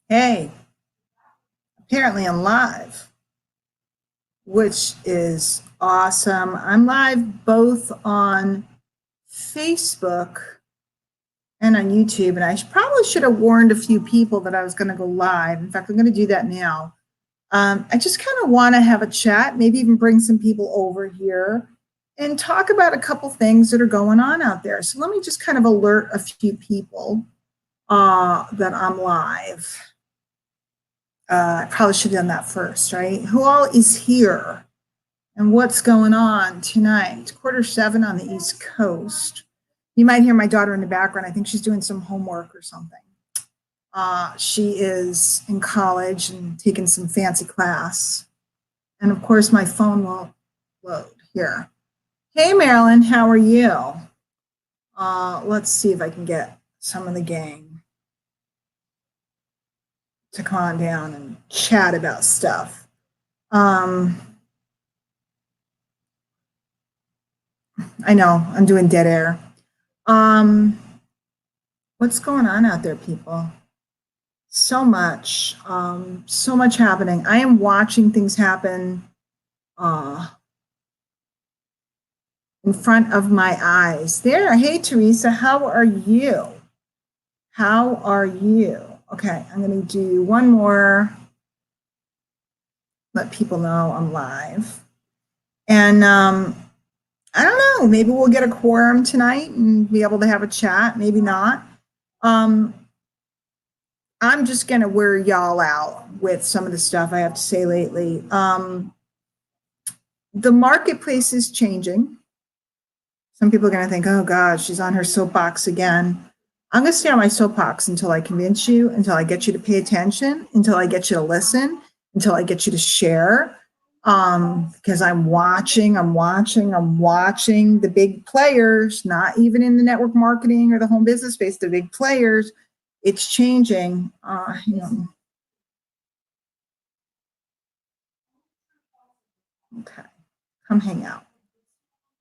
Hey, apparently I'm live, which is awesome. I'm live both on Facebook and on YouTube, and probably should have warned a few people that I was going to go live. In fact, I'm going to do that now. I just kind of want to have a chat, maybe even bring some people over here and talk about a couple things that are going on out there. So let me just kind of alert a few people that I'm live. I probably should have done that first, right? Who all is here and what's going on tonight? 6:45 on the East Coast. You might hear my daughter in the background. I think she's doing some homework or something. She is in college and taking some fancy class. And of course, my phone won't load here. Hey, Marilyn, how are you? Let's see if I can get some of the gang to come on down and chat about stuff. I know, I'm doing dead air. What's going on out there, people? So much happening. I am watching things happen in front of my eyes. There, hey, Teresa, how are you? How are you? Okay, I'm gonna do one more. Let people know I'm live. And I don't know, maybe we'll get a quorum tonight and be able to have a chat, maybe not. I'm just going to wear y'all out with some of the stuff I have to say lately. The marketplace is changing. Some people are going to think, oh, God, she's on her soapbox again. I'm going to stay on my soapbox until I convince you, until I get you to pay attention, until I get you to listen, until I get you to share. Because I'm watching the big players, not even in the network marketing or the home business space, the big players. It's changing. Okay, come hang out.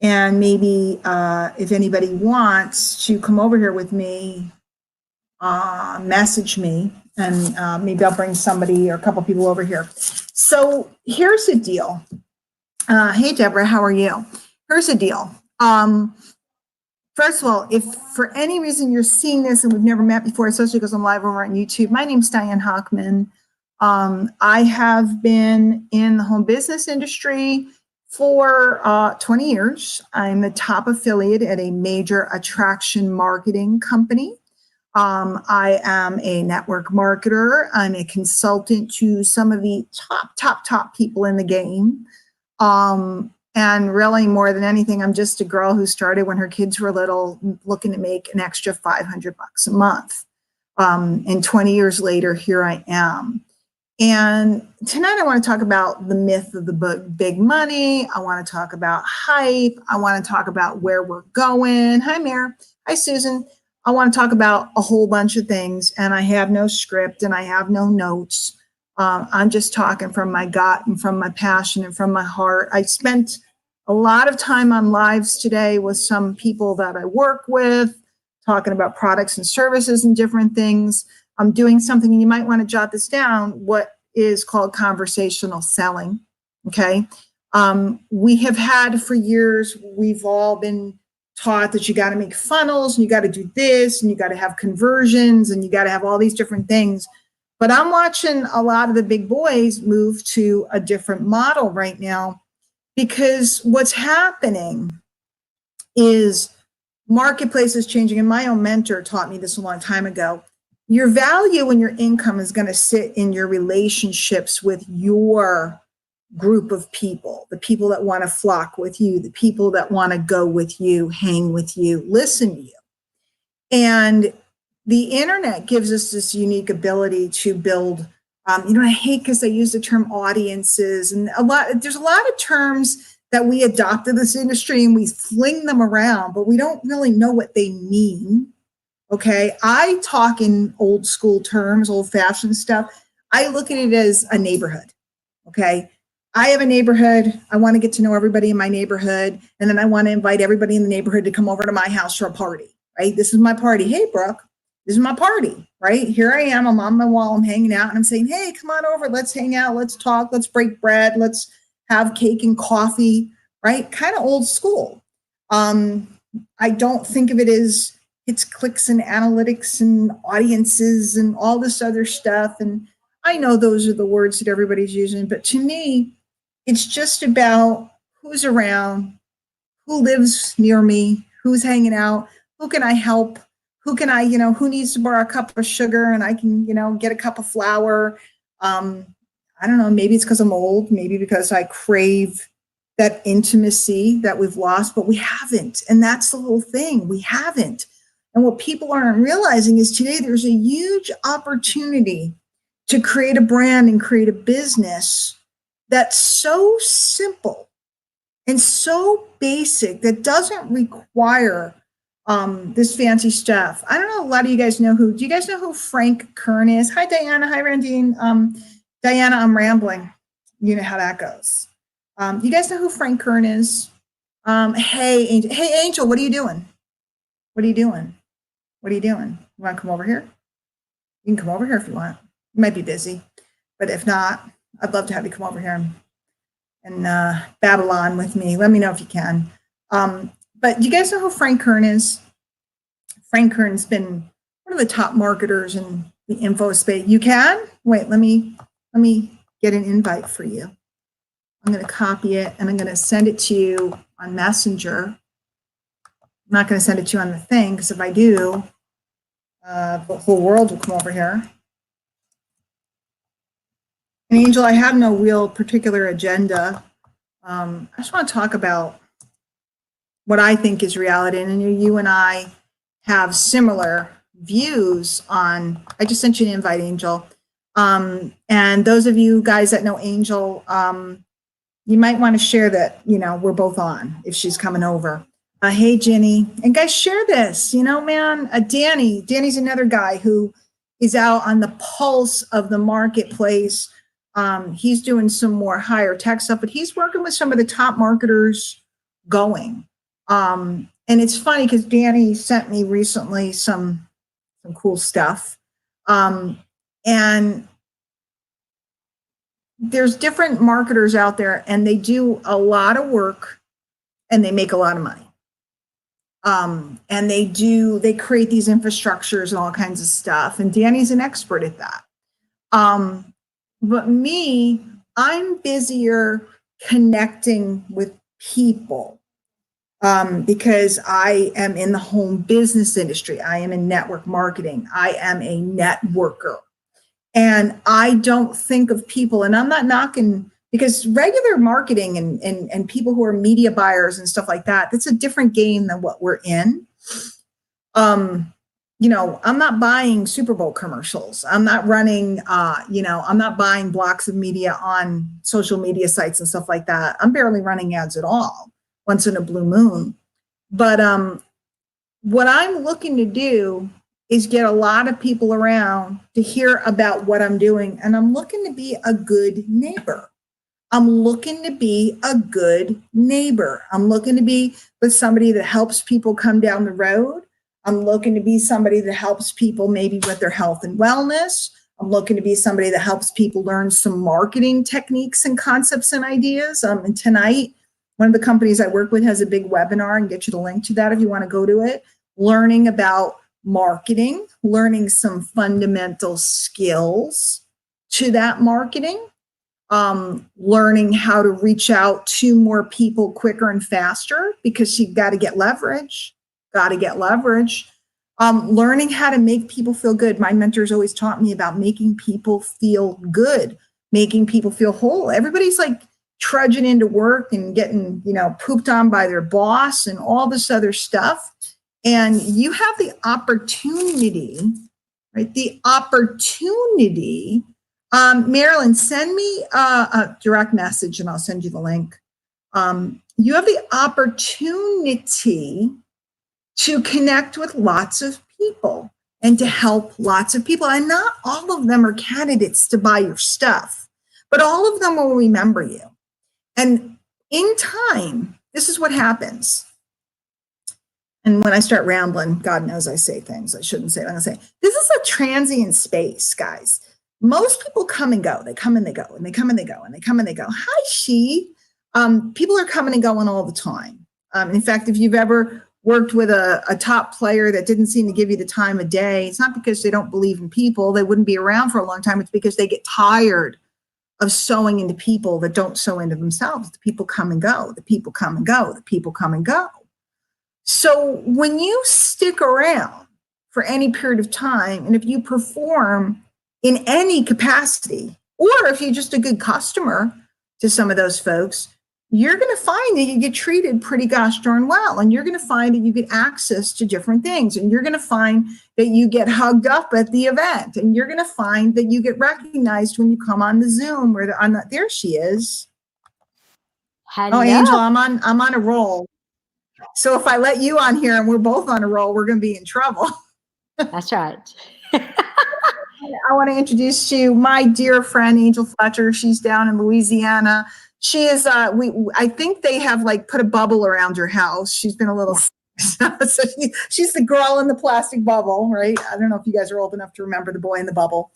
And maybe if anybody wants to come over here with me, message me, and maybe I'll bring somebody or a couple people over here. So here's the deal. Hey, Deborah, how are you? Here's the deal. First of all, if for any reason you're seeing this and we've never met before, especially because I'm live over on YouTube, my name's Diane Hochman. I have been in the home business industry for 20 years. I'm a top affiliate at a major attraction marketing company. I am a network marketer. I'm a consultant to some of the top people in the game. And really, more than anything, I'm just a girl who started when her kids were little, looking to make an extra $500 a month. And 20 years later, here I am. And tonight I want to talk about the myth of the big money. I want to talk about hype. I want to talk about where we're going. Hi, Mare. Hi, Susan. I want to talk about a whole bunch of things, and I have no script and I have no notes. I'm just talking from my gut and from my passion and from my heart. I spent a lot of time on lives today with some people that I work with, talking about products and services and different things. I'm doing something, and you might want to jot this down, what is called conversational selling, okay? We have had for years, we've all been taught that you got to make funnels, and you got to do this, and you got to have conversions, and you got to have all these different things. But I'm watching a lot of the big boys move to a different model right now, because what's happening is marketplace is changing. And my own mentor taught me this a long time ago. Your value and your income is going to sit in your relationships with your group of people, the people that want to flock with you, the people that want to go with you, hang with you, listen to you. And the internet gives us this unique ability to build, I hate because I use the term audiences, and there's a lot of terms that we adopted this industry and we fling them around, but we don't really know what they mean. Okay, I talk in old school terms, old fashioned stuff. I look at it as a neighborhood. Okay, I have a neighborhood. I want to get to know everybody in my neighborhood, and then I want to invite everybody in the neighborhood to come over to my house for a party. Right, this is my party. Hey, Brooke. This is my party, right? Here I am. I'm on my wall. I'm hanging out and I'm saying, hey, come on over. Let's hang out. Let's talk. Let's break bread. Let's have cake and coffee, right? Kind of old school. I don't think of it as it's clicks and analytics and audiences and all this other stuff. And I know those are the words that everybody's using, but to me, it's just about who's around, who lives near me, who's hanging out, who can I help, who can I, who needs to borrow a cup of sugar and I can, get a cup of flour. I don't know, maybe it's because I'm old, maybe because I crave that intimacy that we've lost, but we haven't. And that's the whole thing. We haven't. And what people aren't realizing is today there's a huge opportunity to create a brand and create a business that's so simple and so basic that doesn't require this fancy stuff. I don't know, a lot of you guys know do you guys know who Frank Kern is? Hi, Diana. Hi, Randine. Diana, I'm rambling. You know how that goes. You guys know who Frank Kern is? Hey, Angel. Hey, Angel, what are you doing? What are you doing? What are you doing? You want to come over here? You can come over here if you want. You might be busy, but if not, I'd love to have you come over here and Babylon with me. Let me know if you can. But do you guys know who Frank Kern is? Frank Kern's been one of the top marketers in the info space. You can? Wait, let me get an invite for you. I'm going to copy it and I'm going to send it to you on Messenger. I'm not going to send it to you on the thing because if I do, the whole world will come over here. And Angel, I have no real particular agenda. I just want to talk about what I think is reality. And you and I have similar views on, I just sent you an invite, Angel. And those of you guys that know Angel, you might want to share that, we're both on if she's coming over. Hey, Jenny. And guys, share this, man. Danny's another guy who is out on the pulse of the marketplace. He's doing some more higher tech stuff, but he's working with some of the top marketers going. And it's funny because Danny sent me recently some cool stuff. And there's different marketers out there and they do a lot of work and they make a lot of money. And they create these infrastructures and all kinds of stuff. And Danny's an expert at that. But me, I'm busier connecting with people because I am in the home business industry. I am in network marketing. I am a networker. And I don't think of people, and I'm not knocking, because regular marketing and people who are media buyers and stuff like that, that's a different game than what we're in. I'm not buying Super Bowl commercials. I'm not running, I'm not buying blocks of media on social media sites and stuff like that. I'm barely running ads at all, once in a blue moon. But what I'm looking to do is get a lot of people around to hear about what I'm doing. And I'm looking to be a good neighbor. I'm looking to be a good neighbor. I'm looking to be with somebody that helps people come down the road. I'm looking to be somebody that helps people maybe with their health and wellness. I'm looking to be somebody that helps people learn some marketing techniques and concepts and ideas. And tonight, one of the companies I work with has a big webinar, and get you the link to that if you want to go to it, learning about marketing, learning some fundamental skills to that marketing, learning how to reach out to more people quicker and faster because you've got to get leverage, learning how to make people feel good. My mentors always taught me about making people feel good, making people feel whole. Everybody's like trudging into work and getting, pooped on by their boss and all this other stuff. And you have the opportunity, right? Marilyn, send me a direct message and I'll send you the link. You have the opportunity to connect with lots of people and to help lots of people. And not all of them are candidates to buy your stuff, but all of them will remember you. And in time, this is what happens. And when I start rambling, God knows I say things I shouldn't say. I'm going to say, this is a transient space, guys. Most people come and go. They come and they go, and they come and they go, and they come and they go. Hi, she. People are coming and going all the time. In fact, if you've ever worked with a top player that didn't seem to give you the time of day, it's not because they don't believe in people. They wouldn't be around for a long time. It's because they get tired of sewing into people that don't sew into themselves. The people come and go. The people come and go. The people come and go. So when you stick around for any period of time, and if you perform in any capacity, or if you're just a good customer to some of those folks, you're going to find that you get treated pretty gosh darn well. And you're going to find that you get access to different things. And you're going to find that you get hugged up at the event. And you're going to find that you get recognized when you come on the Zoom or there she is. Hello. Oh, Angel, I'm on a roll. So if I let you on here and we're both on a roll, we're going to be in trouble. That's right. I want to introduce to you my dear friend, Angel Fletcher. She's down in Louisiana. She is, I think they have like put a bubble around her house. She's been a little, so she's the girl in the plastic bubble, right? I don't know if you guys are old enough to remember the boy in the bubble.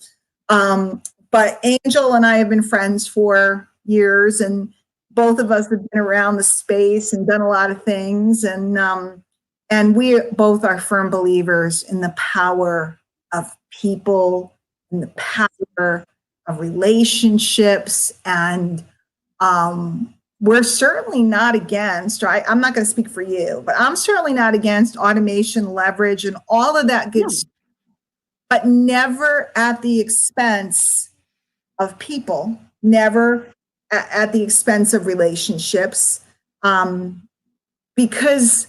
But Angel and I have been friends for years, and both of us have been around the space and done a lot of things. And we both are firm believers in the power of people, in the power of relationships. And we're certainly not against, I'm not going to speak for you, but I'm certainly not against automation, leverage, and all of that good stuff, but never at the expense of people, never at the expense of relationships. Because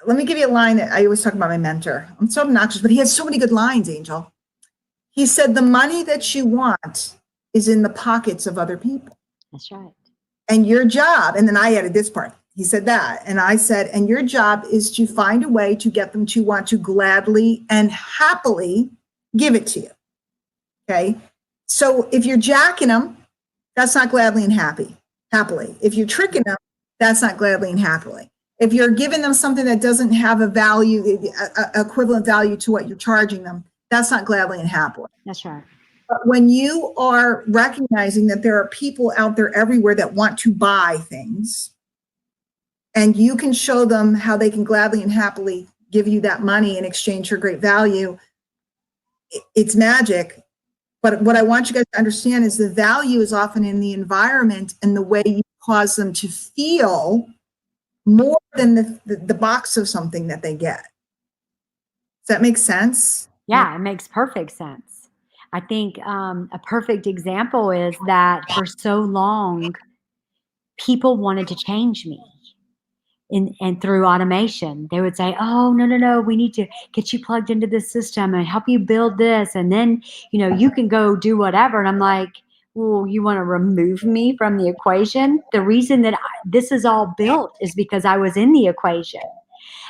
let me give you a line that I always talk about my mentor. I'm so obnoxious, but he has so many good lines, Angel. He said, the money that you want is in the pockets of other people. That's right. And your job, and then I added this part. He said that, and I said, and your job is to find a way to get them to want to gladly and happily give it to you. Okay. So if you're jacking them, that's not gladly and happily. If you're tricking them, that's not gladly and happily. If you're giving them something that doesn't have a value, equivalent value to what you're charging them, that's not gladly and happily. That's right. But when you are recognizing that there are people out there everywhere that want to buy things, and you can show them how they can gladly and happily give you that money in exchange for great value, it's magic. But what I want you guys to understand is the value is often in the environment and the way you cause them to feel more than the box of something that they get. Does that make sense? Yeah, it makes perfect sense. I think a perfect example is that for so long, people wanted to change me. And through automation, they would say, oh, no, we need to get you plugged into this system and help you build this. And then, you can go do whatever. And I'm like, well, you want to remove me from the equation? The reason that this is all built is because I was in the equation.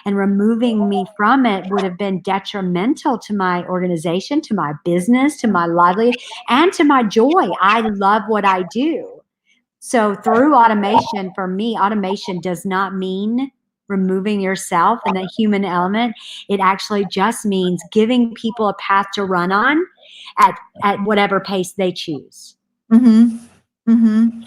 And removing me from it would have been detrimental to my organization, to my business, to my livelihood, and to my joy. I love what I do. So through automation, for me, automation does not mean removing yourself and the human element. It actually just means giving people a path to run on at whatever pace they choose. Mm-hmm. Mm-hmm.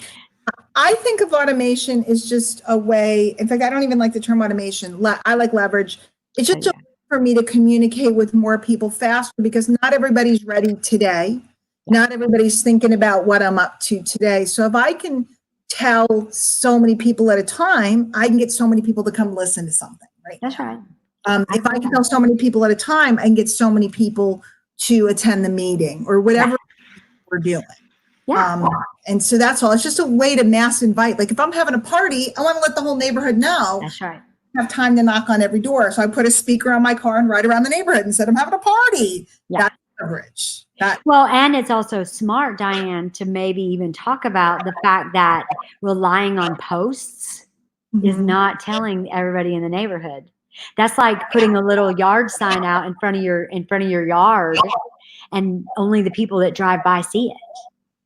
I think of automation as just a way, in fact, I don't even like the term automation. I like leverage. It's just a way for me to communicate with more people faster, because not everybody's ready today. Not everybody's thinking about what I'm up to today. So if I can tell so many people at a time, I can get so many people to come listen to something, right? That's right. If I can tell so many people at a time, I can get so many people to attend the meeting or whatever we're doing. Yeah. And so that's all. It's just a way to mass invite. Like if I'm having a party, I want to let the whole neighborhood know. That's right. I have time to knock on every door. So I put a speaker on my car and ride around the neighborhood and said, I'm having a party. Yeah. That's leverage. Well, and it's also smart, Diane, to maybe even talk about the fact that relying on posts is not telling everybody in the neighborhood. That's like putting a little yard sign out in front of your yard, and only the people that drive by see it.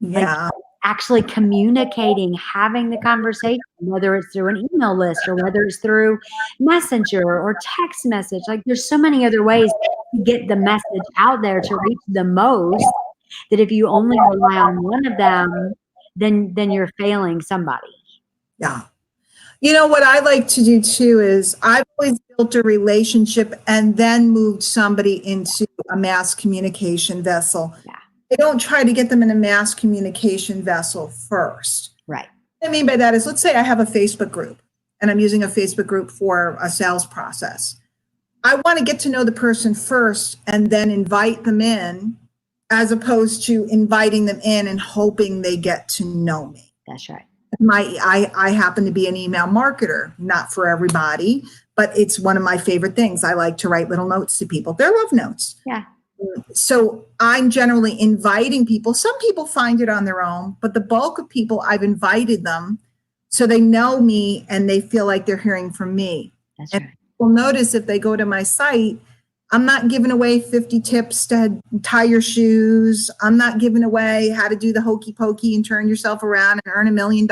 Yeah. Like, actually communicating, having the conversation, whether it's through an email list or whether it's through Messenger or text message. Like there's so many other ways to get the message out there to reach the most, that if you only rely on one of them, then you're failing somebody. Yeah. You know, what I like to do too is I've always built a relationship and then moved somebody into a mass communication vessel. Yeah. I don't try to get them in a mass communication vessel first. Right. What I mean by that is, let's say I have a Facebook group and I'm using a Facebook group for a sales process. I want to get to know the person first and then invite them in, as opposed to inviting them in and hoping they get to know me. That's right. I happen to be an email marketer, not for everybody, but it's one of my favorite things. I like to write little notes to people. They're love notes. Yeah. So I'm generally inviting people. Some people find it on their own, but the bulk of people, I've invited them so they know me and they feel like they're hearing from me. That's and right. You'll notice if they go to my site, I'm not giving away 50 tips to tie your shoes. I'm not giving away how to do the hokey pokey and turn yourself around and earn $1 million.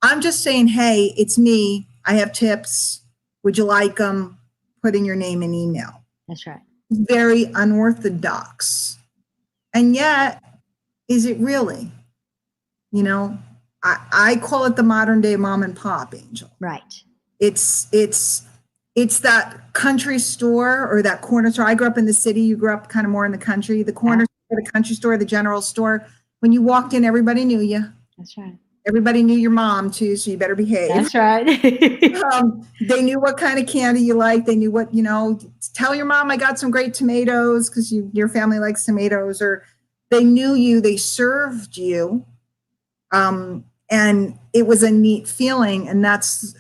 I'm just saying, hey, it's me. I have tips. Would you like them? Put in your name and email. That's right. Very unorthodox. And yet, is it really? You know, I call it the modern day mom and pop, Angel. Right. It's that country store or that corner store. I grew up in the city. You grew up kind of more in the country. The corner store, the country store, the general store. When you walked in, everybody knew you. That's right. Everybody knew your mom too, so you better behave. That's right. They knew what kind of candy you like. They knew what, tell your mom I got some great tomatoes because your family likes tomatoes. Or they knew you, they served you. And it was a neat feeling. And that's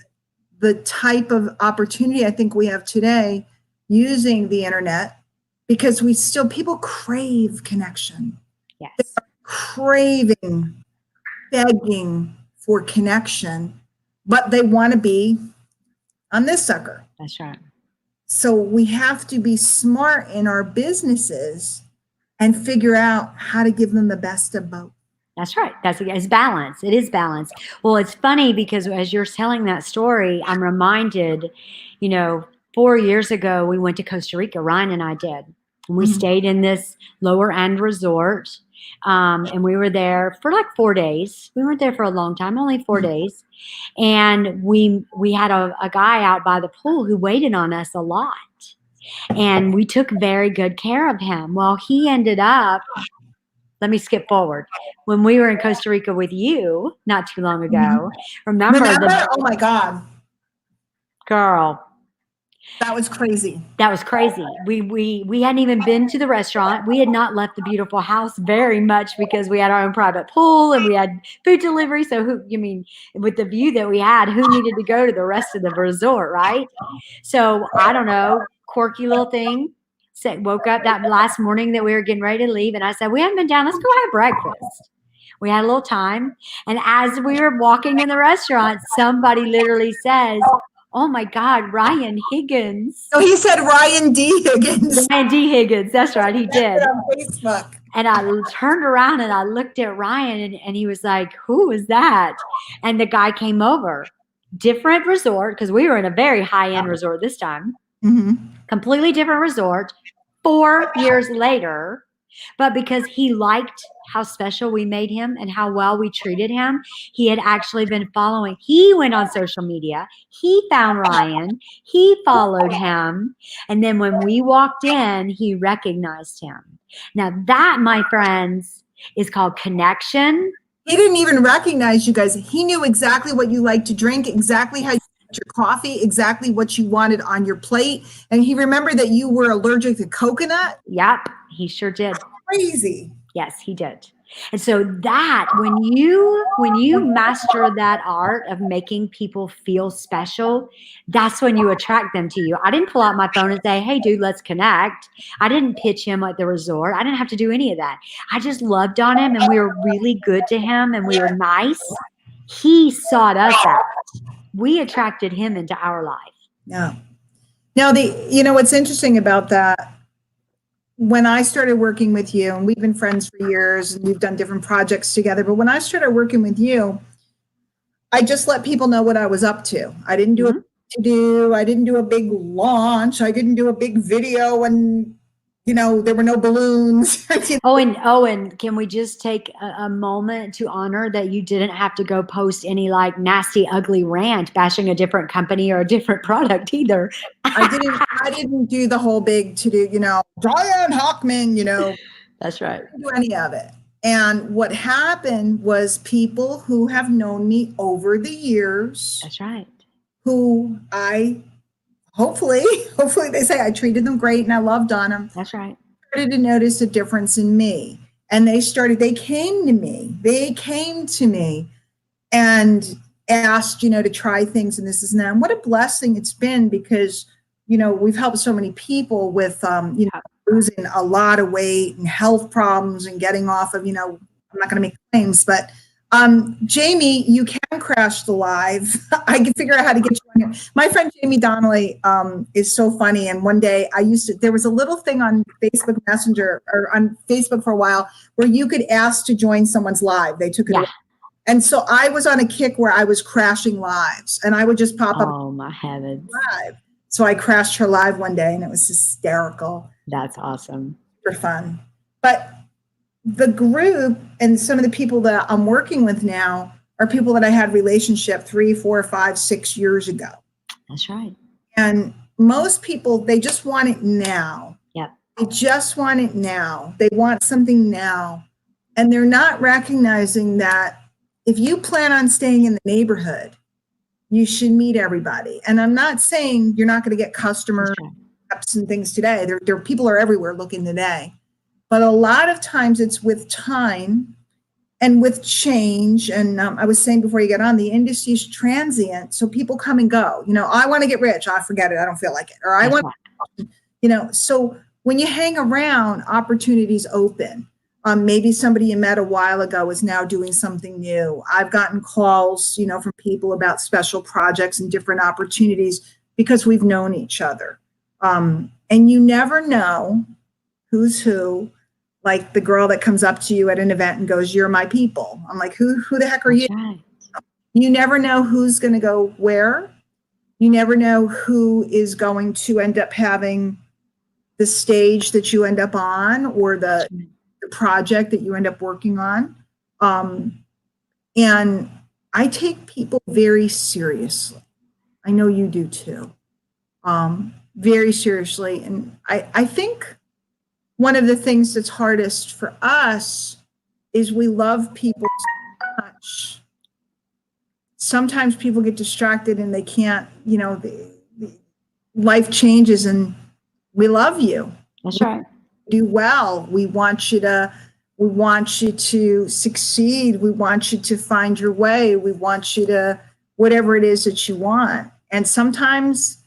the type of opportunity I think we have today using the internet, because people crave connection. Yes. They're craving, begging for connection, but they want to be on this sucker. That's right. So we have to be smart in our businesses and figure out how to give them the best of both. That's right. It's balance. It is balance. Well, it's funny because as you're telling that story, I'm reminded, 4 years ago, we went to Costa Rica. Ryan and I did. And we stayed in this lower end resort. And we were there for like 4 days. We weren't there for a long time, only 4 days. And we had a guy out by the pool who waited on us a lot. And we took very good care of him. Well, he ended up, let me skip forward. When we were in Costa Rica with you not too long ago, remember? Oh my God. Girl. That was crazy. That was crazy. We hadn't even been to the restaurant. We had not left the beautiful house very much because we had our own private pool and we had food delivery. So with the view that we had, who needed to go to the rest of the resort, right? So I don't know, quirky little thing. Woke up that last morning that we were getting ready to leave. And I said, we haven't been down. Let's go have breakfast. We had a little time. And as we were walking in the restaurant, somebody literally says, oh my God, Ryan Higgins. Oh, he said Ryan D. Higgins. Ryan D. Higgins. That's right. He did. On Facebook. And I turned around and I looked at Ryan and he was like, who is that? And the guy came over. Different resort, because we were in a very high-end resort this time. Completely different resort. 4 years later. But because he liked how special we made him and how well we treated him, he had actually been following. He went on social media. He found Ryan. He followed him. And then when we walked in, he recognized him. Now that, my friends, is called connection. He didn't even recognize you guys. He knew exactly what you like to drink, exactly how you liked your coffee, exactly what you wanted on your plate. And he remembered that you were allergic to coconut. Yep, he sure did. That's crazy. Yes, he did. And so that when you master that art of making people feel special, that's when you attract them to you. I didn't pull out my phone and say, hey, dude, let's connect. I didn't pitch him at the resort. I didn't have to do any of that. I just loved on him and we were really good to him and we were nice. He sought us out. We attracted him into our life. Yeah. Now, what's interesting about that, when I started working with you, and we've been friends for years and we've done different projects together, but when I started working with you, I just let people know what I was up to. I didn't do a Mhm. to do, I didn't do a big launch, I didn't do a big video, and there were no balloons. And can we just take a moment to honor that you didn't have to go post any like nasty, ugly rant bashing a different company or a different product either? I didn't do the whole big to do, Diane Hochman, That's right. didn't do any of it. And what happened was people who have known me over the years, That's right. who I hopefully, hopefully they say I treated them great and I loved on them, That's right. started to notice a difference in me. And they came to me and asked, to try things and this is now. And what a blessing it's been because, we've helped so many people with, losing a lot of weight and health problems and getting off of, I'm not going to make claims, but Jamie, you can crash the live. I can figure out how to get you on here. My friend Jamie Donnelly is so funny. And one day there was a little thing on Facebook Messenger or on Facebook for a while where you could ask to join someone's live. They took it away. And so I was on a kick where I was crashing lives and I would just pop up. Oh my heavens. Live. So I crashed her live one day and it was hysterical. That's awesome. Super fun. But the group and some of the people that I'm working with now are people that I had relationship 3, 4, 5, 6 years ago. That's right. And most people, they just want it now. Yep. They just want it now. They want something now. And they're not recognizing that if you plan on staying in the neighborhood, you should meet everybody. And I'm not saying you're not going to get customers and things today. There people are everywhere looking today. But a lot of times it's with time and with change. And I was saying before you get on, the industry's transient. So people come and go. I want to get rich. I forget it. I don't feel like it. Or I want, so when you hang around, opportunities open. Maybe somebody you met a while ago is now doing something new. I've gotten calls, from people about special projects and different opportunities because we've known each other. And you never know who's who. Like the girl that comes up to you at an event and goes, "You're my people." I'm like, who the heck are you? Right. You never know who's going to go where. You never know who is going to end up having the stage that you end up on or the project that you end up working on. And I take people very seriously. I know you do too. Very seriously. And I think one of the things that's hardest for us is we love people so much. Sometimes people get distracted and they can't, life changes and we love you. That's right. Do well. We want you to succeed. We want you to find your way. We want you to whatever it is that you want. And sometimes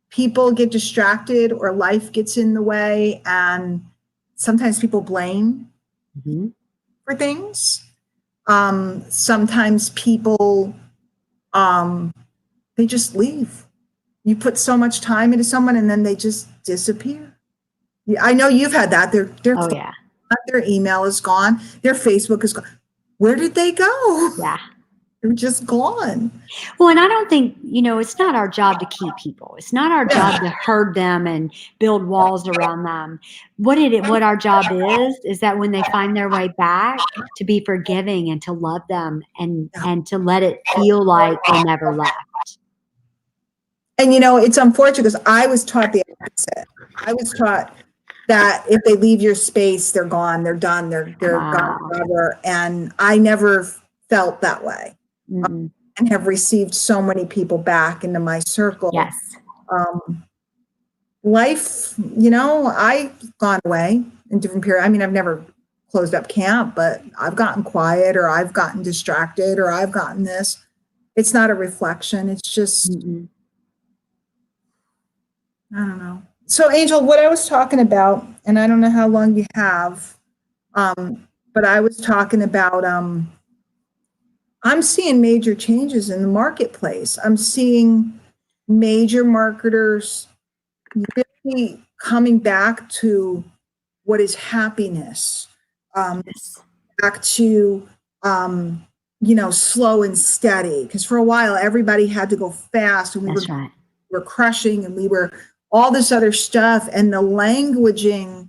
people get distracted or life gets in the way and sometimes people blame for things. Sometimes people, they just leave. You put so much time into someone and then they just disappear. I know you've had that. Their email is gone. Their Facebook is gone. Where did they go? Yeah. They're just gone. Well, and I don't think, it's not our job to keep people. It's not our job to herd them and build walls around them. What our job is that when they find their way back, to be forgiving and to love them and to let it feel like they never left. And, it's unfortunate because I was taught the opposite. I was taught that if they leave your space, they're gone, they're done, they're gone forever. And I never felt that way. And have received so many people back into my circle. Yes. Life, I've gone away in different periods. I mean, I've never closed up camp, but I've gotten quiet or I've gotten distracted or I've gotten this. It's not a reflection. It's just, I don't know. So Angel, what I was talking about, and I don't know how long you have, but I was talking about, I'm seeing major changes in the marketplace. I'm seeing major marketers really coming back to what is happiness, Yes. back to, slow and steady. Because for a while, everybody had to go fast, and That's right. were crushing, and we were all this other stuff, and the languaging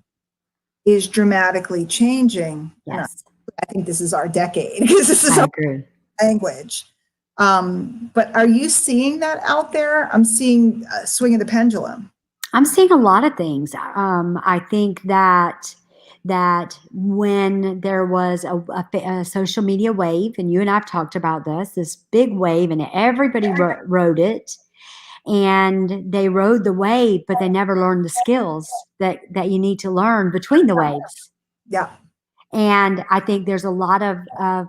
is dramatically changing. And Yes. I think this is our decade, because this is I our agree. language. But are you seeing that out there? I'm seeing a swing of the pendulum. I'm seeing a lot of things. I think that when there was a social media wave, and you and I've talked about this big wave, and everybody rode it, and they rode the wave, but they never learned the skills that you need to learn between the waves. Yeah. And I think there's a lot of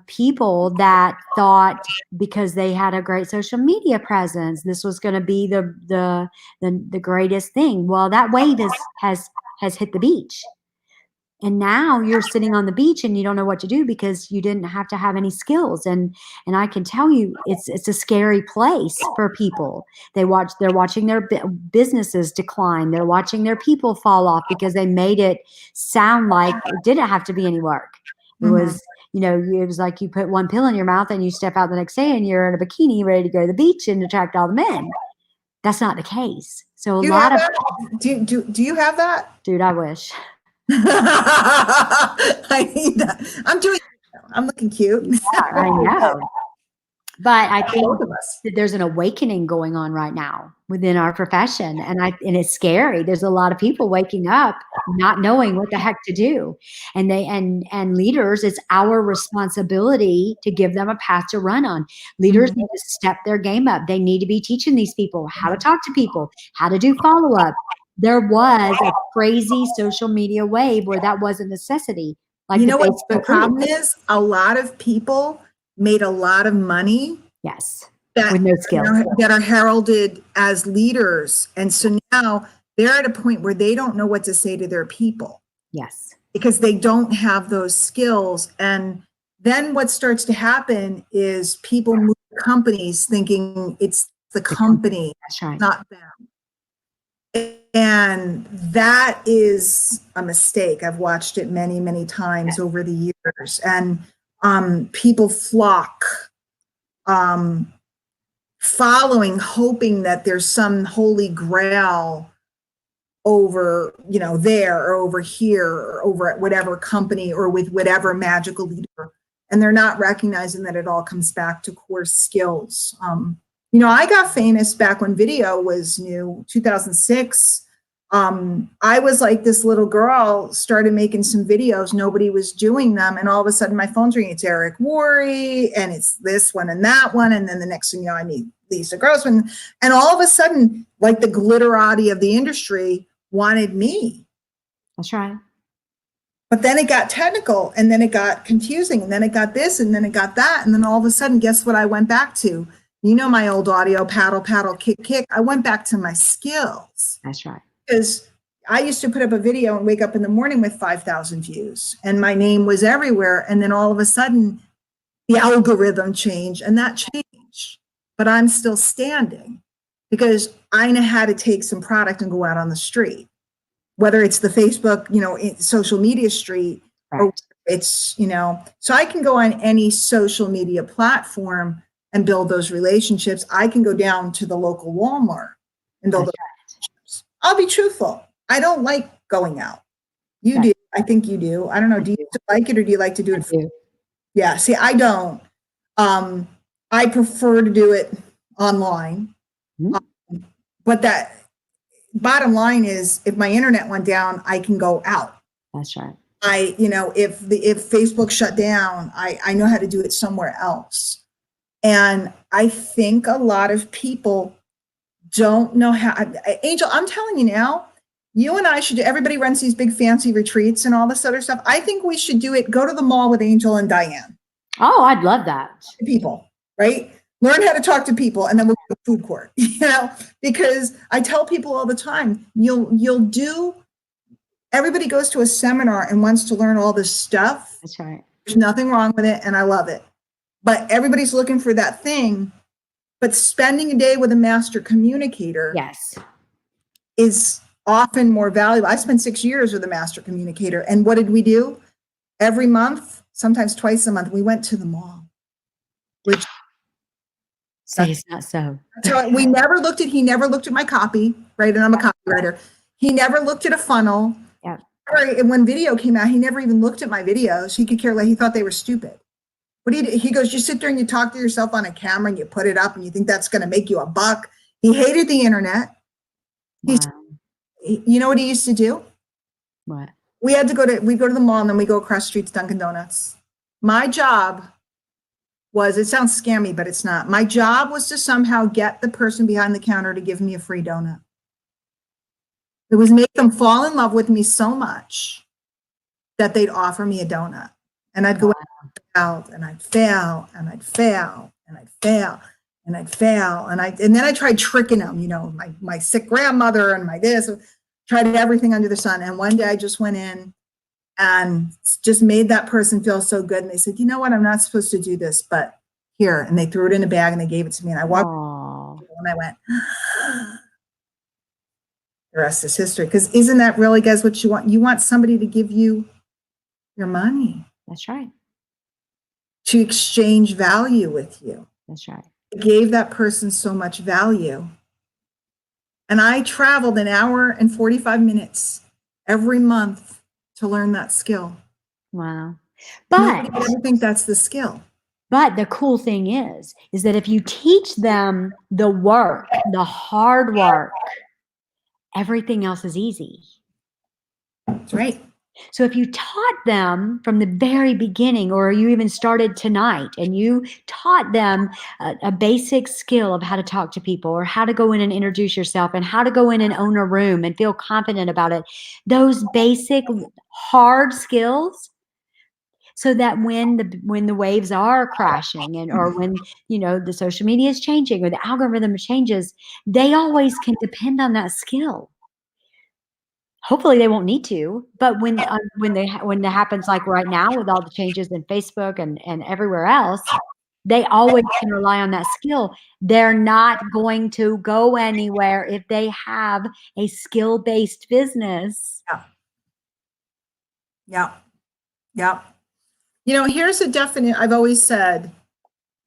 people that thought because they had a great social media presence, this was going to be the greatest thing. Well, that wave has hit the beach. And now you're sitting on the beach and you don't know what to do because you didn't have to have any skills. And I can tell you, it's a scary place for people. They're watching their businesses decline. They're watching their people fall off because they made it sound like it didn't have to be any work. It was, it was like you put one pill in your mouth and you step out the next day and you're in a bikini ready to go to the beach and attract all the men. That's not the case. So Do you have that? Do you have that? Dude, I wish. I need that. I'm looking cute. Yeah, I know. But I think Both of us. that there's an awakening going on right now within our profession, and it's scary. There's a lot of people waking up not knowing what the heck to do, and leaders. It's our responsibility to give them a path to run on. Leaders need to step their game up. They need to be teaching these people how to talk to people, how to do follow up. There was a crazy social media wave where that was a necessity. Like what the problem is? A lot of people made a lot of money. Yes. That, with no skills. That are heralded as leaders. And so now they're at a point where they don't know what to say to their people. Yes. Because they don't have those skills. And then what starts to happen is people move companies thinking it's the company, that's right, not them. And that is a mistake. I've watched it many, many times over the years. And people flock, following, hoping that there's some holy grail over, there or over here or over at whatever company or with whatever magical leader. And they're not recognizing that it all comes back to core skills. I got famous back when video was new, 2006. I was like this little girl, started making some videos. Nobody was doing them. And all of a sudden my phone's ringing. It's Eric Worre, and it's this one and that one. And then the next thing you know, I meet Lisa Grossman. And all of a sudden, like the glitterati of the industry wanted me. That's right. But then it got technical, and then it got confusing, and then it got this, and then it got that. And then all of a sudden, guess what I went back to? My old audio, paddle, paddle, kick, kick. I went back to my skills. That's right. Because I used to put up a video and wake up in the morning with 5,000 views, and my name was everywhere. And then all of a sudden, the algorithm changed, and that changed. But I'm still standing because I know how to take some product and go out on the street, whether it's the Facebook, social media street, right, or it's, so I can go on any social media platform and build those relationships. I can go down to the local Walmart and build those relationships. I'll be truthful. I don't like going out. You do. I think you do. I don't know. Do you like it, or do you like to do it? Yeah. See, I don't. I prefer to do it online. But that bottom line is, if my internet went down, I can go out. That's right. If Facebook shut down, I know how to do it somewhere else. And I think a lot of people don't know how. Angel, I'm telling you now, you and I should, everybody runs these big fancy retreats and all this other stuff. I think we should do it. Go to the mall with Angel and Diane. Oh, I'd love that. People, right? Learn how to talk to people, and then we'll go to the food court, because I tell people all the time, everybody goes to a seminar and wants to learn all this stuff. That's right. There's nothing wrong with it, and I love it. But everybody's looking for that thing. But spending a day with a master communicator, yes, is often more valuable. I spent 6 years with a master communicator. And what did we do? Every month, sometimes twice a month, we went to the mall, which Say it's not so. we never looked at, he never looked at my copy, right? And I'm a copywriter. He never looked at a funnel. Yeah. And when video came out, he never even looked at my videos. He could care less. He thought they were stupid. What do you do? He goes, you sit there and you talk to yourself on a camera and you put it up and you think that's going to make you a buck. He hated the internet. Wow. You know what he used to do? What? We go to the mall and then we go across the street to Dunkin' Donuts. My job was, it sounds scammy, but it's not. My job was to somehow get the person behind the counter to give me a free donut. It was make them fall in love with me so much that they'd offer me a donut. And I'd go out and I'd fail and I'd fail and I'd fail and I'd fail. And then I tried tricking them, you know, my sick grandmother and my this, tried everything under the sun. And one day I just went in and just made that person feel so good. And they said, you know what, I'm not supposed to do this, but here. And they threw it in a bag and they gave it to me. And I walked and I went, the rest is history. Because isn't that really, guys, what you want? You want somebody to give you your money. That's right. To exchange value with you. That's right. It gave that person so much value. And I traveled an hour and 45 minutes every month to learn that skill. Wow. But nobody ever think that's the skill. But the cool thing is that if you teach them the work, the hard work, everything else is easy. That's right. So if you taught them from the very beginning, or you even started tonight and you taught them a basic skill of how to talk to people, or how to go in and introduce yourself, and how to go in and own a room and feel confident about it, those basic hard skills, so that when the waves are crashing, and or when, you know, the social media is changing or the algorithm changes, they always can depend on that skill. Hopefully they won't need to, but when it happens, like right now with all the changes in Facebook and everywhere else, they always can rely on that skill. They're not going to go anywhere if they have a skill-based business. Yeah. You know, here's a definite, I've always said,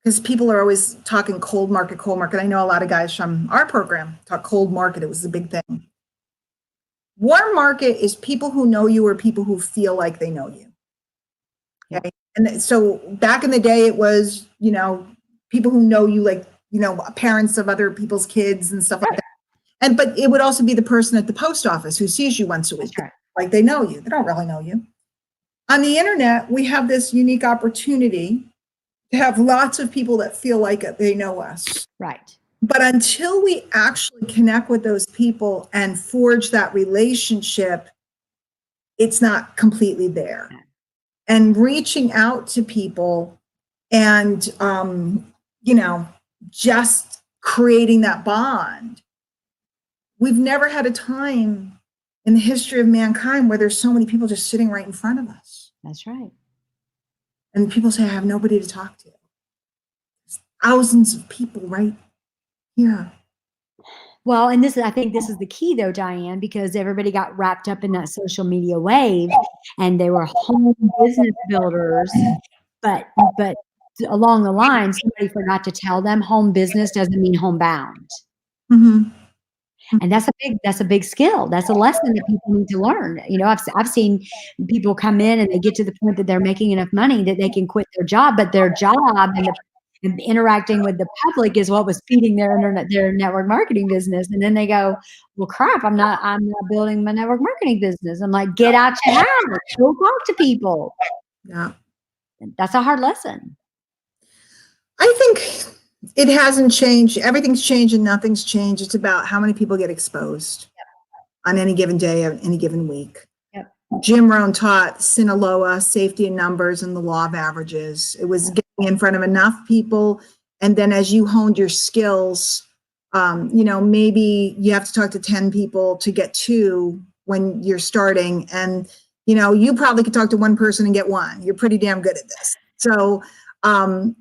because people are always talking cold market. I know a lot of guys from our program talk cold market. It was a big thing. Warm market is people who know you, or people who feel like they know you. Okay. And so back in the day, it was, you know, people who know you, like, you know, parents of other people's kids and stuff like that. But it would also be the person at the post office who sees you once a week. Right. Like they know you. They don't really know you. On the internet, we have this unique opportunity to have lots of people that feel like they know us. Right. But until we actually connect with those people and forge that relationship, it's not completely there. And reaching out to people and, you know, just creating that bond. We've never had a time in the history of mankind where there's so many people just sitting right in front of us. That's right. And people say, I have nobody to talk to. There's thousands of people right here. Well, and I think this is the key though, Diane, because everybody got wrapped up in that social media wave and they were home business builders, but along the line, somebody forgot to tell them home business doesn't mean homebound. Mm-hmm. And that's a big skill. That's a lesson that people need to learn. You know, I've seen people come in and they get to the point that they're making enough money that they can quit their job, but their job and interacting with the public is what was feeding their network marketing business. And then they go, well, crap, I'm not building my network marketing business. I'm like, get out your house, go talk to people. Yeah. That's a hard lesson. I think it hasn't changed. Everything's changed and nothing's changed. It's about how many people get exposed on any given day or any given week. Yep. Jim Rohn taught Sinaloa, safety in numbers, and the law of averages. It was getting in front of enough people. And then as you honed your skills, you know, maybe you have to talk to 10 people to get 2 when you're starting. And, you know, you probably could talk to 1 person and get 1. You're pretty damn good at this. So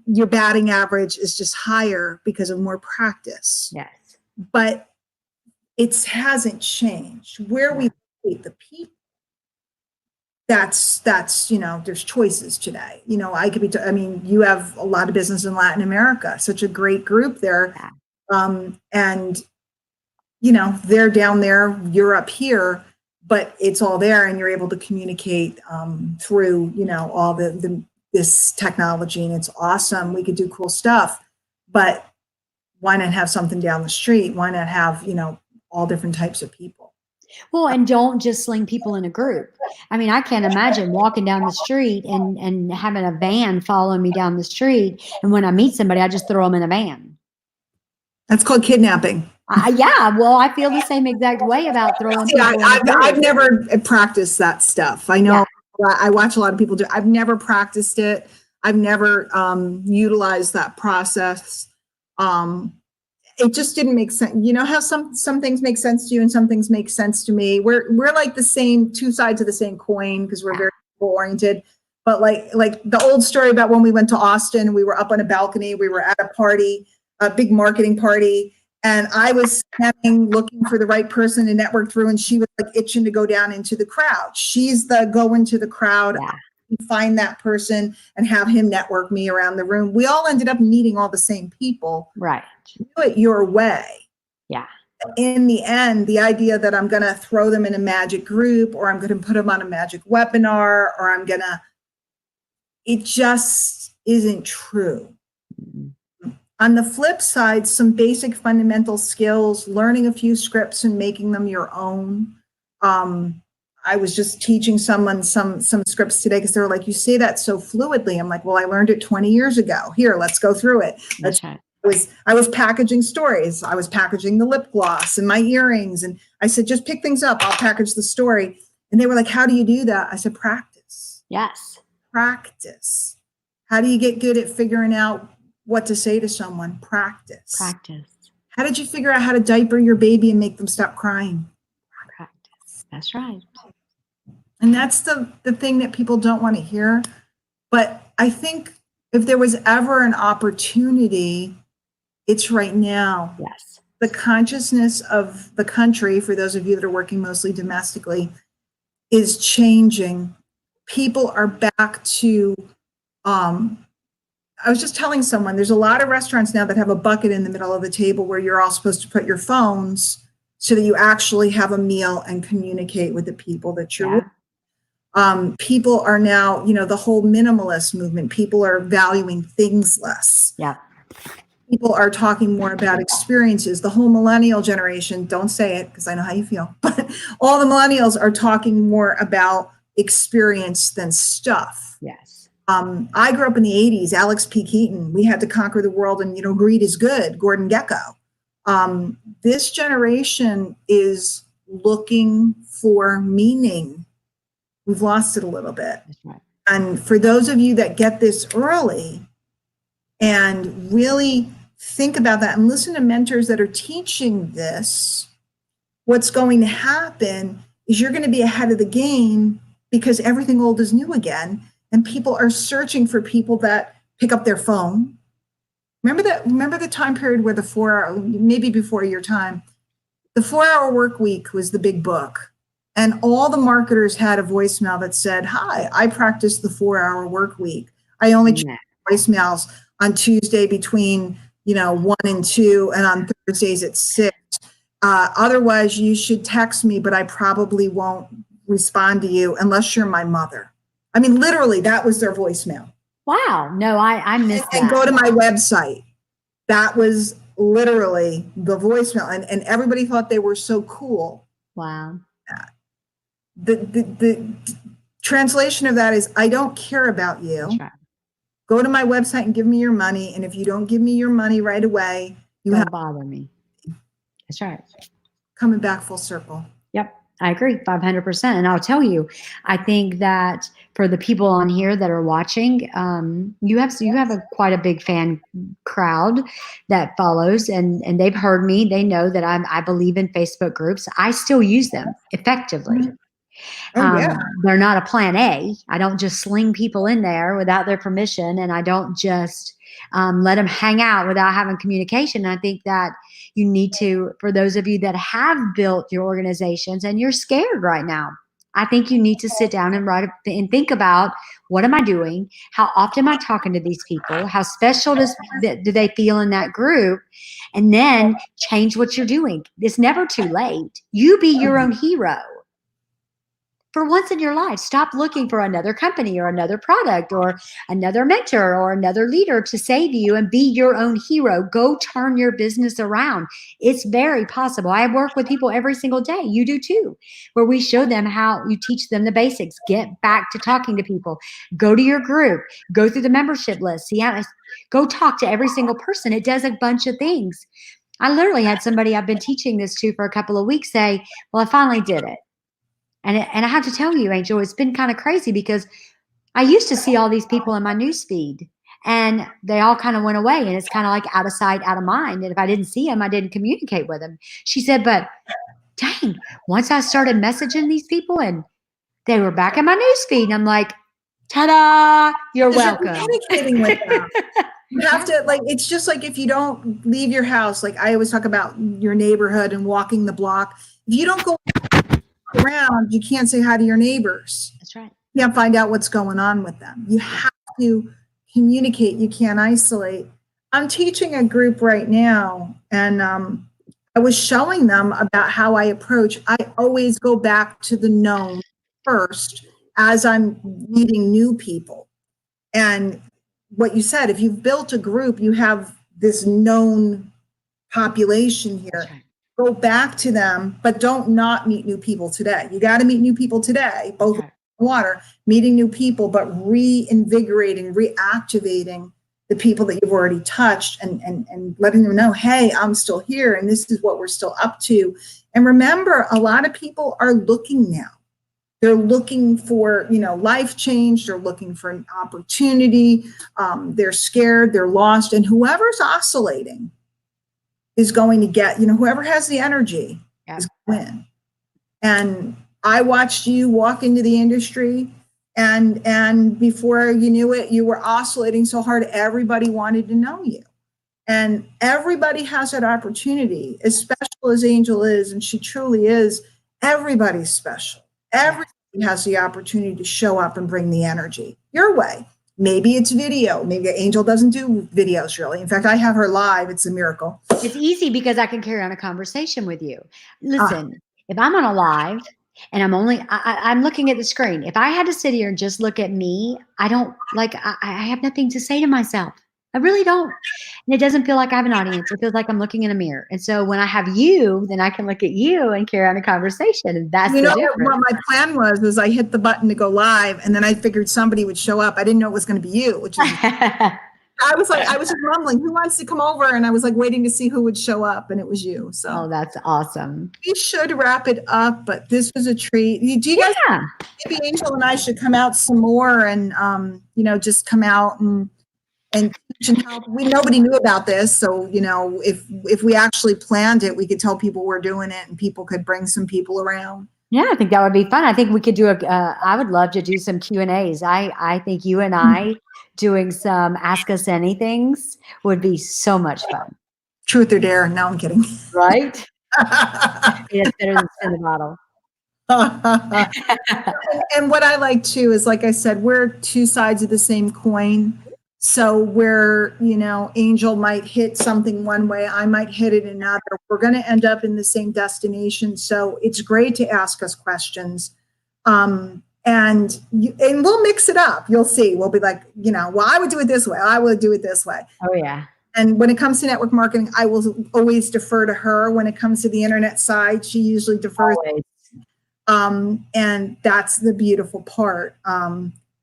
your batting average is just higher because of more practice. Yes. But it hasn't changed. Where we locate the people, that's, there's choices today. I could be, I mean, you have a lot of business in Latin America, such a great group there. And, they're down there, you're up here, but it's all there and you're able to communicate through, all this technology, and it's awesome. We could do cool stuff, but why not have something down the street? Why not have, all different types of people? Well, and don't just sling people in a group. I mean, I can't imagine walking down the street and having a van following me down the street. And when I meet somebody, I just throw them in a van. That's called kidnapping. Yeah, well, I feel the same exact way about throwing people in a group. I've never practiced that stuff. I know I watch a lot of people do. I've never practiced it. I've never utilized that process. It just didn't make sense. You know how some things make sense to you and some things make sense to me. We're like the same, two sides of the same coin, because we're very people oriented. But like the old story about when we went to Austin, we were up on a balcony, we were at a party, a big marketing party, and I was standing looking for the right person to network through, and she was like itching to go down into the crowd. She's the go into the crowd, find that person and have him network me around the room. We all ended up meeting all the same people. Right. Do it your way. Yeah. In the end, the idea that I'm going to throw them in a magic group, or I'm going to put them on a magic webinar, or it just isn't true. Mm-hmm. On the flip side, some basic fundamental skills, learning a few scripts and making them your own. I was just teaching someone some scripts today, because they were like, you say that so fluidly. I'm like, well, I learned it 20 years ago. Here, let's go through it. I was packaging stories. I was packaging the lip gloss and my earrings. And I said, just pick things up. I'll package the story. And they were like, how do you do that? I said, practice. Yes. Practice. How do you get good at figuring out what to say to someone? Practice. Practice. How did you figure out how to diaper your baby and make them stop crying? Practice. That's right. And that's the thing that people don't want to hear. But I think if there was ever an opportunity, it's right now. Yes. The consciousness of the country, for those of you that are working mostly domestically, is changing. People are back to, I was just telling someone, there's a lot of restaurants now that have a bucket in the middle of the table where you're all supposed to put your phones so that you actually have a meal and communicate with the people that you're with. People are now, the whole minimalist movement, people are valuing things less. Yeah. People are talking more about experiences. The whole millennial generation, don't say it because I know how you feel, but all the millennials are talking more about experience than stuff. Yes. I grew up in the 80s, Alex P. Keaton, we had to conquer the world and, greed is good, Gordon Gekko. This generation is looking for meaning. We've lost it a little bit. That's right. And for those of you that get this early and really think about that and listen to mentors that are teaching this, what's going to happen is you're going to be ahead of the game, because everything old is new again. And people are searching for people that pick up their phone. Remember the time period where the 4-hour, maybe before your time, the 4-hour work week was the big book. And all the marketers had a voicemail that said, hi, I practice the 4-hour work week. I only check voicemails on Tuesday between, 1 and 2, and on Thursdays at 6. Otherwise, you should text me, but I probably won't respond to you unless you're my mother. I mean, literally, that was their voicemail. Wow. No, I missed that. And go to my website. That was literally the voicemail. And everybody thought they were so cool. Wow. The translation of that is, I don't care about you. That's right. Go to my website and give me your money. And if you don't give me your money right away, you don't bother me. That's right. Coming back full circle. Yep. I agree 500%. And I'll tell you, I think that for the people on here that are watching, you have quite a big fan crowd that follows, and they've heard me. They know that I believe in Facebook groups. I still use them effectively. Mm-hmm. Oh, yeah. They're not a plan A. I don't just sling people in there without their permission, and I don't just let them hang out without having communication. And I think that you need to, for those of you that have built your organizations and you're scared right now, I think you need to sit down and write and think about, what am I doing? How often am I talking to these people? How special do they feel in that group? And then change what you're doing. It's never too late. You be your own hero. For once in your life, stop looking for another company or another product or another mentor or another leader to save you, and be your own hero. Go turn your business around. It's very possible. I work with people every single day. You do too, where we show them how you teach them the basics. Get back to talking to people. Go to your group. Go through the membership list. See how, go talk to every single person. It does a bunch of things. I literally had somebody I've been teaching this to for a couple of weeks say, well, I finally did it. And I have to tell you, Angel, it's been kind of crazy, because I used to see all these people in my news feed and they all kind of went away, and it's kind of like out of sight, out of mind. And if I didn't see them, I didn't communicate with them. She said, but dang, once I started messaging these people and they were back in my news feed, and I'm like, ta-da, you're welcome. You're communicating with them. You have to, like, it's just like if you don't leave your house, like I always talk about your neighborhood and walking the block. If you don't go around, you can't say hi to your neighbors. That's right. You can't find out what's going on with them. You have to communicate. You can't isolate. I'm teaching a group right now, and I was showing them about how I approach. I always go back to the known first as I'm meeting new people. And what you said, if you've built a group, you have this known population here. Right. Go back to them, but don't not meet new people today. You got to meet new people today, both Right. water, meeting new people, but reinvigorating, reactivating the people that you've already touched, and letting them know, hey, I'm still here, and this is what we're still up to. And remember, a lot of people are looking now. They're looking for, life change. They're looking for an opportunity. They're scared. They're lost. And whoever's oscillating is going to get, whoever has the energy is going to win. And I watched you walk into the industry, and before you knew it, you were oscillating so hard, everybody wanted to know you. And everybody has that opportunity. As special as Angel is, and she truly is, everybody's special. Everybody has the opportunity to show up and bring the energy your way. Maybe it's video. Maybe Angel doesn't do videos really. In fact, I have her live. It's a miracle. It's easy because I can carry on a conversation with you. Listen, if I'm on a live and I'm looking at the screen, if I had to sit here and just look at me, I have nothing to say to myself. I really don't. And it doesn't feel like I have an audience. It feels like I'm looking in a mirror. And so when I have you, then I can look at you and carry on a conversation. And that's the difference. What my plan was I hit the button to go live, and then I figured somebody would show up. I didn't know it was going to be you, which is I was just mumbling, who wants to come over? And I was like waiting to see who would show up, and it was you. So oh, that's awesome. We should wrap it up, but this was a treat. Do you guys, maybe Angel and I should come out some more and just come out and teach and help. Nobody knew about this, so if we actually planned it, we could tell people we're doing it, and people could bring some people around. Yeah, I think that would be fun. I think we could do I would love to do some Q&As. I think you and I doing some Ask Us Anythings would be so much fun. Truth or dare. No, I'm kidding. Right? It's better than spin the bottle. And what I like too is, like I said, we're two sides of the same coin. So where, Angel might hit something one way, I might hit it another. We're going to end up in the same destination. So it's great to ask us questions. And we'll mix it up. You'll see. We'll be like, well, I would do it this way. I would do it this way. Oh, yeah. And when it comes to network marketing, I will always defer to her. When it comes to the internet side, she usually defers. Always. And that's the beautiful part.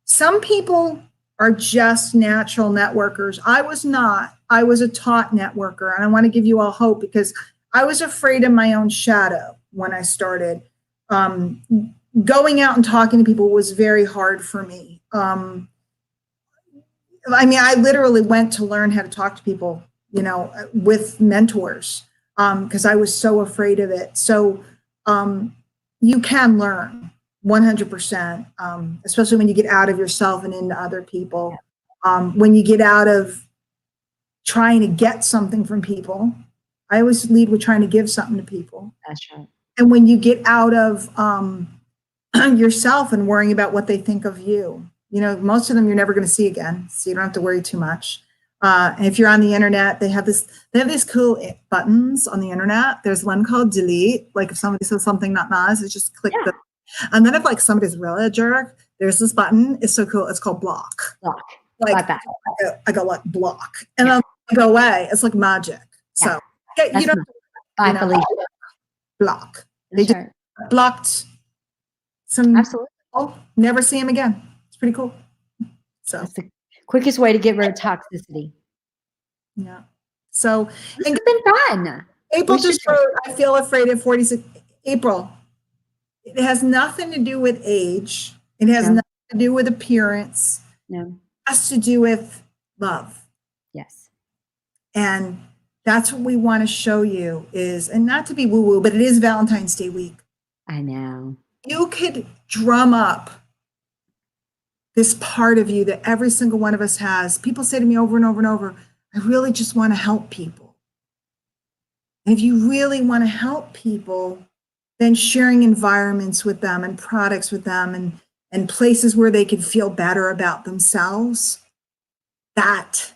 Some people are just natural networkers. I was not. I was a taught networker. And I want to give you all hope, because I was afraid of my own shadow when I started. Going out and talking to people was very hard for me. I literally went to learn how to talk to people, with mentors, because I was so afraid of it. So you can learn 100%, especially when you get out of yourself and into other people. When you get out of trying to get something from people. I always lead with trying to give something to people. That's right. And when you get out of yourself and worrying about what they think of you, you know, most of them you're never going to see again, so you don't have to worry too much. And if you're on the internet, they have these cool buttons on the internet. There's one called delete. Like if somebody says something not nice, it's just click the. And then if like somebody's really a jerk, there's this button. It's so cool. It's called block. Block. Like that. I go like block, and then I go away. It's like magic. So you don't. I believe block. They just blocked some. Absolutely. Oh, never see him again. It's pretty cool. So that's the quickest way to get rid of toxicity. Yeah. So it's been fun. April just wrote, I feel afraid at 46. April. It has nothing to do with age. It has nothing to do with appearance. No. It has to do with love. Yes. And that's what we want to show you is, and not to be woo-woo, but it is Valentine's Day week. I know. You could drum up this part of you that every single one of us has. People say to me over and over and over, I really just want to help people. And if you really want to help people, then sharing environments with them and products with them and places where they can feel better about themselves, that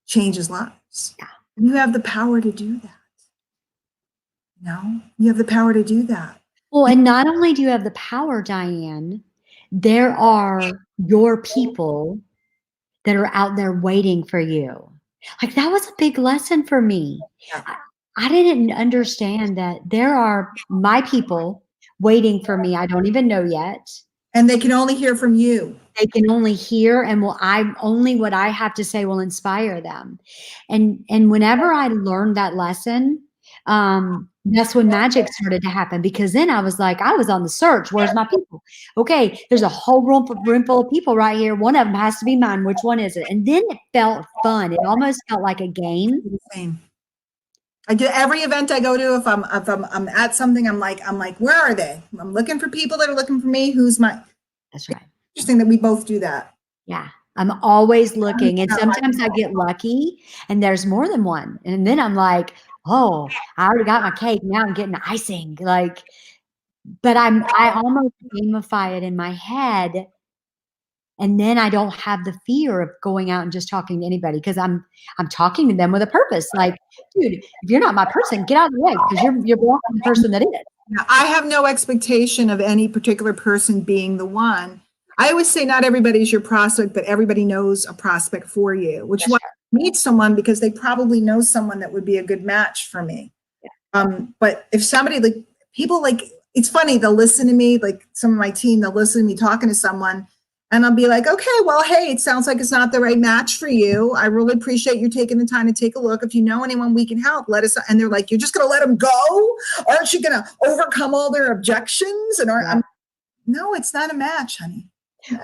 changes lives. Yeah. And you have the power to do that. You know, you have the power to do that. Well, and not only do you have the power, Diane, there are your people that are out there waiting for you. Like that was a big lesson for me. Yeah. I didn't understand that there are my people waiting for me. I don't even know yet. And they can only hear from you. They can only hear, and what I have to say will inspire them. And whenever I learned that lesson, that's when magic started to happen, because then I was like, I was on the search. Where's my people? Okay, there's a whole room full of people right here. One of them has to be mine. Which one is it? And then it felt fun. It almost felt like a game. Same. I do every event I go to. If I'm at something, I'm like, where are they? I'm looking for people that are looking for me. Who's my? That's right. Interesting that we both do that. Yeah. I'm always looking, and sometimes I get lucky and there's more than one. And then I'm like, oh, I already got my cake. Now I'm getting the icing. Like, but I almost gamify it in my head. And then I don't have the fear of going out and just talking to anybody, because I'm talking to them with a purpose. Like, dude, if you're not my person, get out of the way, because you're blocking the person that is. I have no expectation of any particular person being the one. I always say not everybody's your prospect, but everybody knows a prospect for you, which is why I meet someone, because they probably know someone that would be a good match for me. Yeah. But if somebody, like people, like, it's funny, they'll listen to me, like some of my team, they'll listen to me talking to someone, and I'll be like, okay, well, hey, it sounds like it's not the right match for you. I really appreciate you taking the time to take a look. If you know anyone we can help, let us. And they're like, you're just going to let them go? Aren't you going to overcome all their objections? And no, it's not a match, honey. If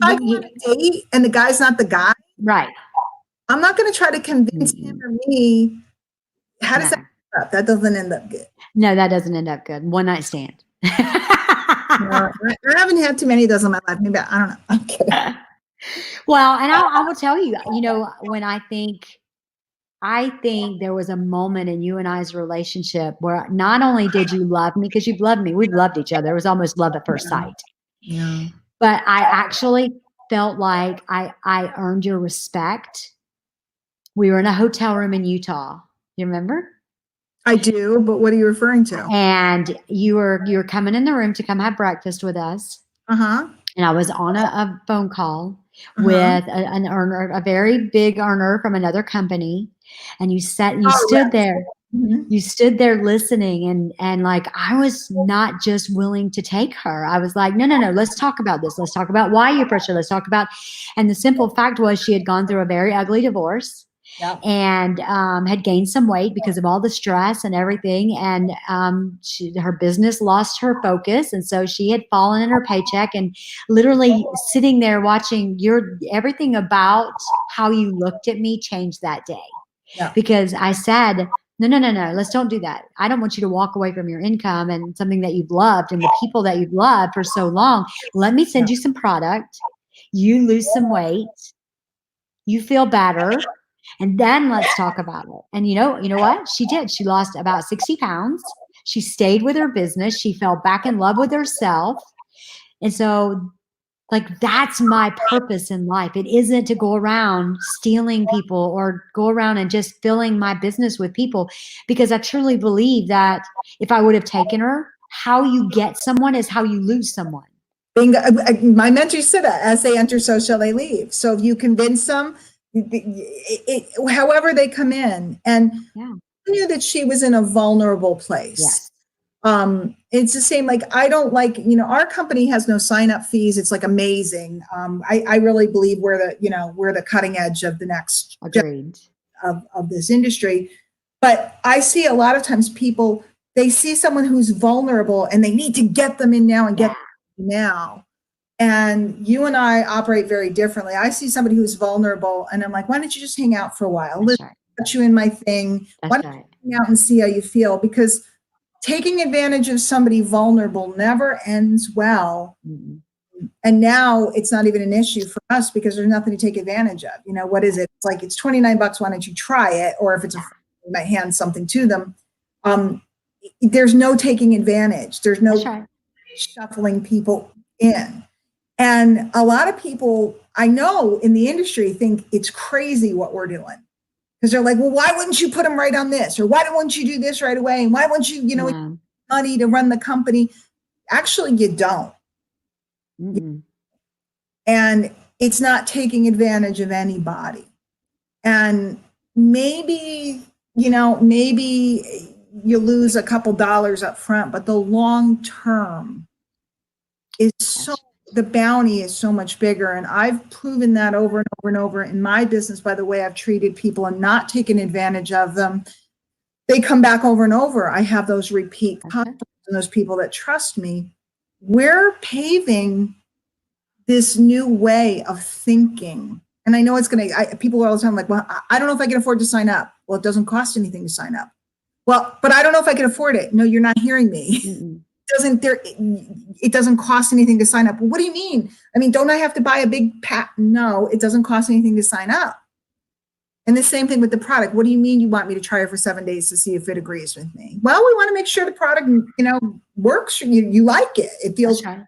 I go on a date and the guy's not the guy, right? I'm not going to try to convince him or me. How does that end up? That doesn't end up good. No, that doesn't end up good. One night stand. I haven't had too many of those in my life. Maybe I don't know. I'm kidding. Well, and I will tell you, you know, when I think there was a moment in you and I's relationship where not only did you love me, because you've loved me, we've loved each other. It was almost love at first sight. Yeah. But I actually felt like I earned your respect. We were in a hotel room in Utah. You remember? I do, but what are you referring to? And you were coming in the room to come have breakfast with us. Uh-huh. And I was on a phone call with an earner, a very big earner from another company. And you stood there. Mm-hmm. You stood there listening, and like, I was not just willing to take her. I was like, no, let's talk about this. Let's talk about why you're frustrated. Let's talk about, and the simple fact was she had gone through a very ugly divorce. Yep. And had gained some weight because of all the stress and everything. And her business lost her focus. And so she had fallen in her paycheck, and literally sitting there watching everything about how you looked at me changed that day. Yeah. Because I said, no, let's don't do that. I don't want you to walk away from your income and something that you've loved and the people that you've loved for so long. Let me send you some product. You lose some weight. You feel better. And then let's talk about it. And you know what? She did. She lost about 60 pounds. She stayed with her business. She fell back in love with herself. And so, like, that's my purpose in life. It isn't to go around stealing people or go around and just filling my business with people, because I truly believe that if I would have taken her, how you get someone is how you lose someone. Bingo. My mentor said that as they enter, so shall they leave. So if you convince them, however they come in, and Yeah. I knew that she was in a vulnerable place. Yes. It's the same, like, I don't like, our company has no sign-up fees. It's like amazing. I really believe we're the cutting edge of the next Agreed. of this industry. But I see a lot of times people, they see someone who's vulnerable and they need to get them in now and get them now. And you and I operate very differently. I see somebody who's vulnerable and I'm like, why don't you just hang out for a while? Let's put you in my thing. Why don't you hang out and see how you feel? Because taking advantage of somebody vulnerable never ends well. Mm-hmm. And now it's not even an issue for us because there's nothing to take advantage of. What is it? It's like, it's $29. Why don't you try it? Or if it's you might hand something to them. There's no taking advantage. There's no shuffling people in. And a lot of people I know in the industry think it's crazy what we're doing. Because they're like, well, why wouldn't you put them right on this? Or why don't you do this right away? And why won't you, money to run the company? Actually, you don't. Mm-hmm. And it's not taking advantage of anybody. And maybe you lose a couple dollars up front, but the long term is the bounty is so much bigger. And I've proven that over and over and over in my business by the way I've treated people and not taken advantage of them. They come back over and over. I have those repeat customers and those people that trust me. We're paving this new way of thinking. And I know it's people are all the time like, well, I don't know if I can afford to sign up. Well, it doesn't cost anything to sign up. Well, but I don't know if I can afford it. No, you're not hearing me. Mm-mm. It doesn't cost anything to sign up. Well, what do you mean? I mean, don't I have to buy a big pack? No, it doesn't cost anything to sign up. And the same thing with the product. What do you mean you want me to try it for 7 days to see if it agrees with me? Well, we want to make sure the product, works. You like it. It feels. Well,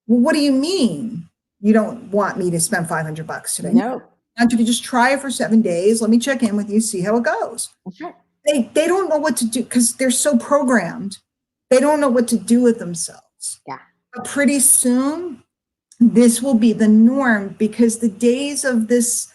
what do you mean you don't want me to spend $500 today? No. I want you to just try it for 7 days. Let me check in with you, see how it goes. Okay. They don't know what to do because they're so programmed. They don't know what to do with themselves. Yeah. But pretty soon, this will be the norm because the days of this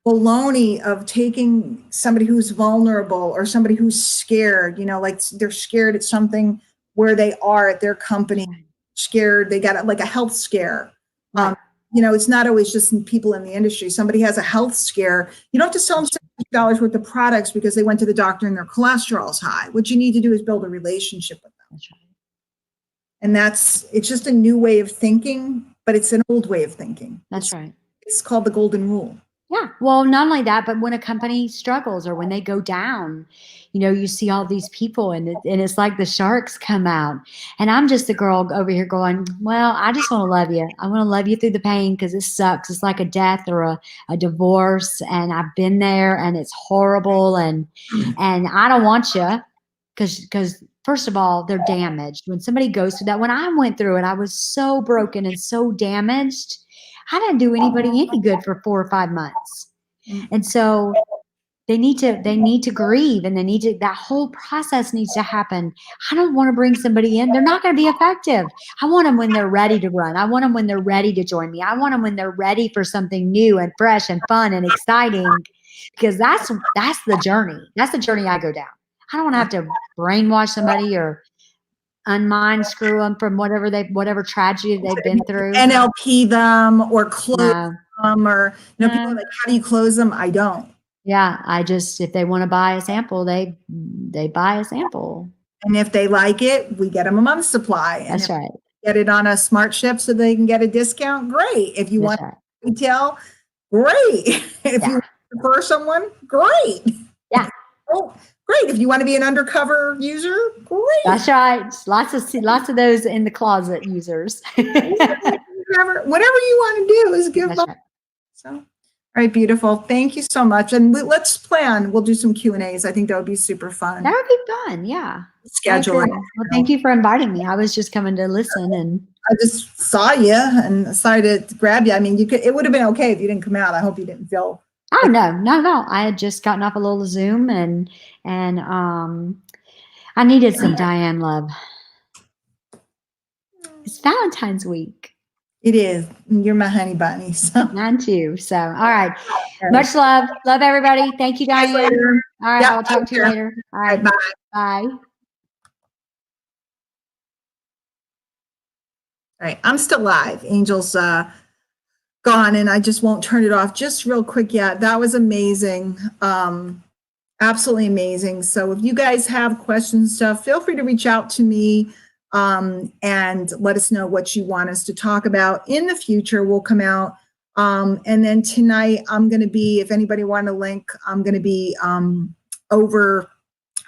baloney of taking somebody who's vulnerable or somebody who's scared, like they're scared at something where they are at their company, scared, they got like a health scare. Right. It's not always just people in the industry. Somebody has a health scare. You don't have to sell them $60 worth of products because they went to the doctor and their cholesterol's high. What you need to do is build a relationship with them. That's right. And it's just a new way of thinking, but it's an old way of thinking. That's right. It's called the golden rule. Yeah. Well, not only that, but when a company struggles or when they go down, you see all these people and it's like the sharks come out. And I'm just the girl over here going, well, I just want to love you. I want to love you through the pain because it sucks. It's like a death or a divorce. And I've been there and it's horrible. And I don't want you because first of all, they're damaged. When somebody goes through that, when I went through it, I was so broken and so damaged. I didn't do anybody any good for 4 or 5 months. And so they need to grieve and that whole process needs to happen. I don't want to bring somebody in. They're not going to be effective. I want them when they're ready to run. I want them when they're ready to join me. I want them when they're ready for something new and fresh and fun and exciting because that's the journey. That's the journey I go down. I don't want to have to brainwash somebody or unmind screw them from whatever tragedy they've been through. NLP them or close them or people are like, how do you close them? I don't. Yeah, if they want to buy a sample, they buy a sample. And if they like it, we get them a month's supply. And that's right. Get it on a smart ship so they can get a discount. Great. If you want retail, great. If you prefer someone, great. Yeah. Oh, great. If you want to be an undercover user, great. That's right. Lots of those in the closet users. whatever you want to do is give them. Right. So All right, beautiful. Thank you so much. And let's plan. We'll do some Q&As. I think that would be super fun. That would be fun. Yeah. Schedule it. Well, thank you for inviting me. I was just coming to listen, and I just saw you and decided to grab you. I mean, it would have been okay if you didn't come out. I hope you didn't feel. oh no, not at all. I had just gotten off a little Zoom, and I needed some Diane love. It's Valentine's week. It is. You're my honey bunny. So. Mine too. So, all right. Much love. Love everybody. Thank you, Diane. All right. I'll talk to you later. All right. Bye. Bye. All right. I'm still live. Angel's gone, and I just won't turn it off just real quick yet. That was amazing. Absolutely amazing. So if you guys have questions and stuff, feel free to reach out to me and let us know what you want us to talk about in the future. We'll come out. And then tonight I'm going to be, if anybody want a link, I'm going to be over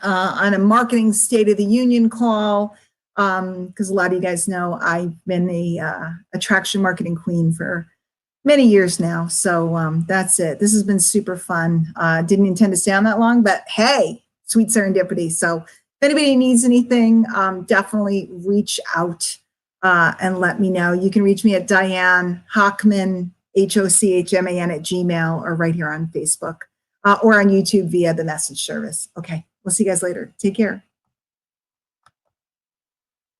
on a marketing State of the Union call. Because a lot of you guys know I've been a attraction marketing queen for many years now. So that's it. This has been super fun. Didn't intend to stay on that long, but hey, sweet serendipity. So if anybody needs anything, definitely reach out and let me know. You can reach me at Diane Hochman, HOCHMAN @gmail, or right here on Facebook or on YouTube via the message service. Okay, we'll see you guys later. Take care.